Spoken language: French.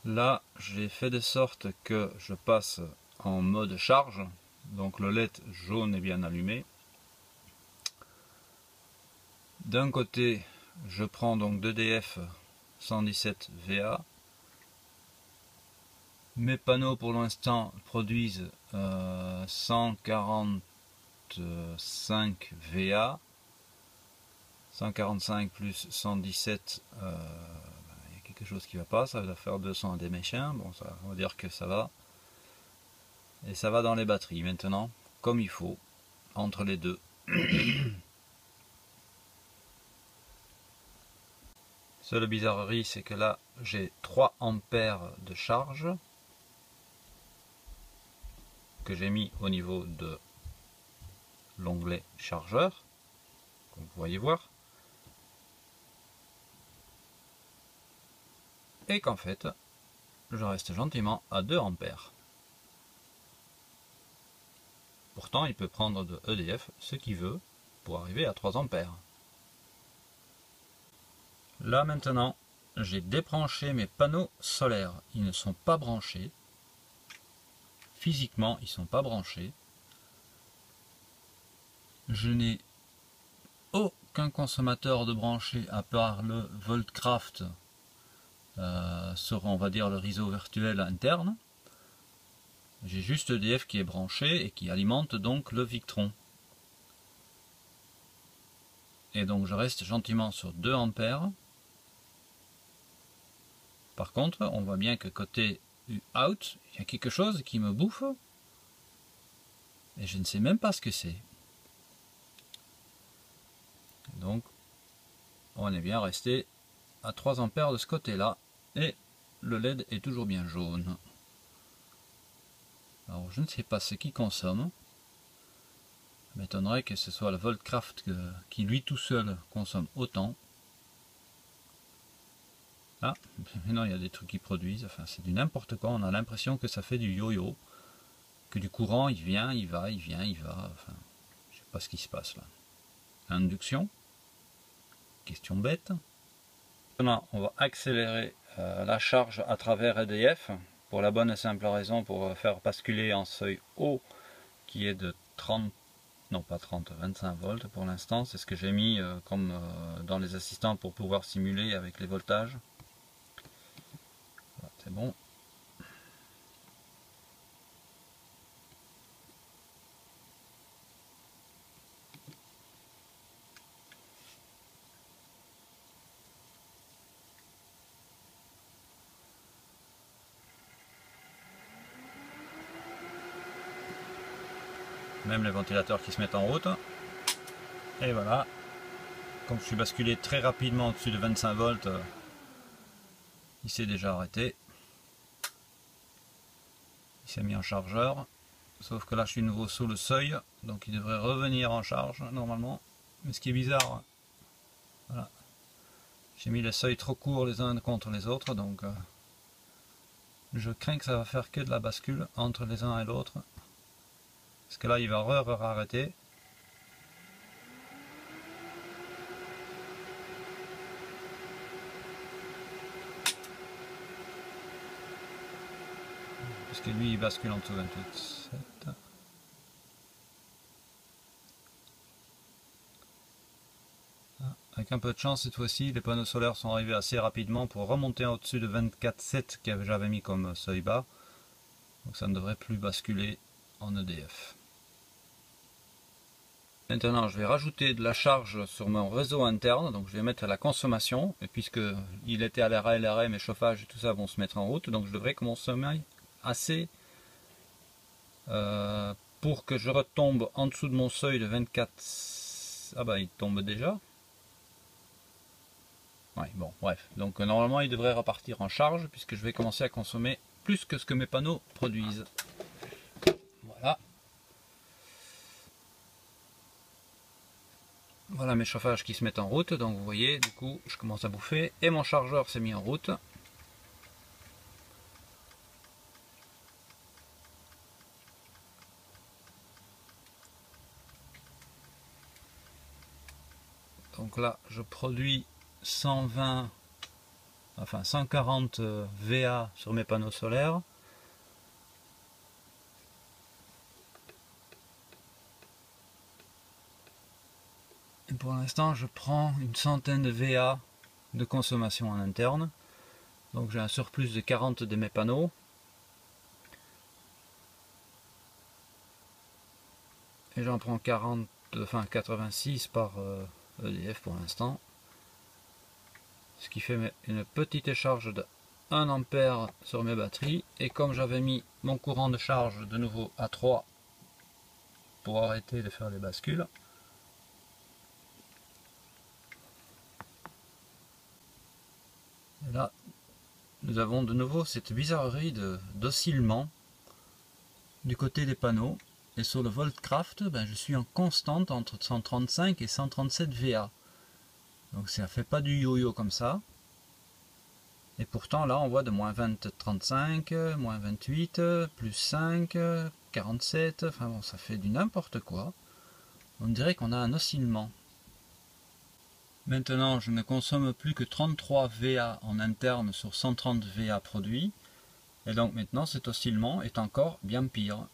Là, j'ai fait de sorte que je passe en mode charge, donc le LED jaune est bien allumé. D'un côté, je prends donc d'EDF 117 VA. Mes panneaux pour l'instant produisent 145 VA. 145 plus 117, il y a quelque chose qui va pas, ça va faire 200 des méchants, bon ça, on va dire que ça va. Et ça va dans les batteries maintenant, comme il faut, entre les deux. Seule bizarrerie, c'est que là, j'ai 3 ampères de charge que j'ai mis au niveau de l'onglet chargeur, comme vous voyez voir. Et qu'en fait, je reste gentiment à 2 ampères. Pourtant, il peut prendre de EDF ce qu'il veut pour arriver à 3 ampères. Là maintenant, j'ai débranché mes panneaux solaires. Ils ne sont pas branchés. Physiquement, ils ne sont pas branchés. Je n'ai aucun consommateur de branché à part le Voltcraft sur, on va dire, le réseau virtuel interne. J'ai juste EDF qui est branché et qui alimente donc le Victron. Et donc je reste gentiment sur 2 ampères. Par contre, on voit bien que côté out, il y a quelque chose qui me bouffe. Et je ne sais même pas ce que c'est. Donc, on est bien resté à 3 ampères de ce côté-là. Et le LED est toujours bien jaune. Alors, je ne sais pas ce qu'il consomme. Ça m'étonnerait que ce soit le Voltcraft qui, lui tout seul, consomme autant. Ah, mais non, il y a des trucs qui produisent. Enfin, c'est du n'importe quoi. On a l'impression que ça fait du yo-yo. Que du courant, il vient, il va, il vient, il va. Enfin, je sais pas ce qui se passe là. Induction. Question bête. Maintenant, on va accélérer la charge à travers EDF pour la bonne et simple raison pour faire basculer en seuil haut qui est de 30, non pas 30, 25 volts pour l'instant. C'est ce que j'ai mis comme dans les assistants pour pouvoir simuler avec les voltages. Voilà, c'est bon. Même les ventilateurs qui se mettent en route. Et voilà. Comme je suis basculé très rapidement au-dessus de 25 volts, il s'est déjà arrêté. Il s'est mis en chargeur. Sauf que là je suis nouveau sous le seuil. Donc il devrait revenir en charge normalement. Mais ce qui est bizarre, voilà. J'ai mis les seuils trop courts les uns contre les autres. Donc je crains que ça va faire que de la bascule entre les uns et l'autre. Parce que là il va arrêter. Parce que lui il bascule en dessous 28,7. Avec un peu de chance cette fois-ci, les panneaux solaires sont arrivés assez rapidement pour remonter au-dessus de 24,7 que j'avais mis comme seuil bas. Donc ça ne devrait plus basculer en EDF. Maintenant je vais rajouter de la charge sur mon réseau interne, donc je vais mettre la consommation, et puisque il était à l'arrêt, mes chauffages et tout ça vont se mettre en route, donc je devrais consommer assez pour que je retombe en dessous de mon seuil de 24. Ah bah il tombe déjà. Ouais, bon, bref. Donc normalement il devrait repartir en charge puisque je vais commencer à consommer plus que ce que mes panneaux produisent. Voilà. Voilà mes chauffages qui se mettent en route, donc vous voyez, du coup, je commence à bouffer et mon chargeur s'est mis en route. Donc là, je produis 120 enfin 140 VA sur mes panneaux solaires. Et pour l'instant, je prends une centaine de VA de consommation en interne. Donc j'ai un surplus de 40 de mes panneaux. Et j'en prends 86 par EDF pour l'instant. Ce qui fait une petite charge de 1 ampère sur mes batteries. Et comme j'avais mis mon courant de charge de nouveau à 3 pour arrêter de faire les bascules, et là nous avons de nouveau cette bizarrerie d'oscillement du côté des panneaux. Et sur le Voltcraft, je suis en constante entre 135 et 137 VA. Donc ça fait pas du yo-yo comme ça. Et pourtant là on voit de moins 20, 35, moins 28, plus 5, 47, enfin bon, ça fait du n'importe quoi. On dirait qu'on a un oscillement. Maintenant je ne consomme plus que 33 VA en interne sur 130 VA produits. Et donc maintenant cet oscillement est encore bien pire.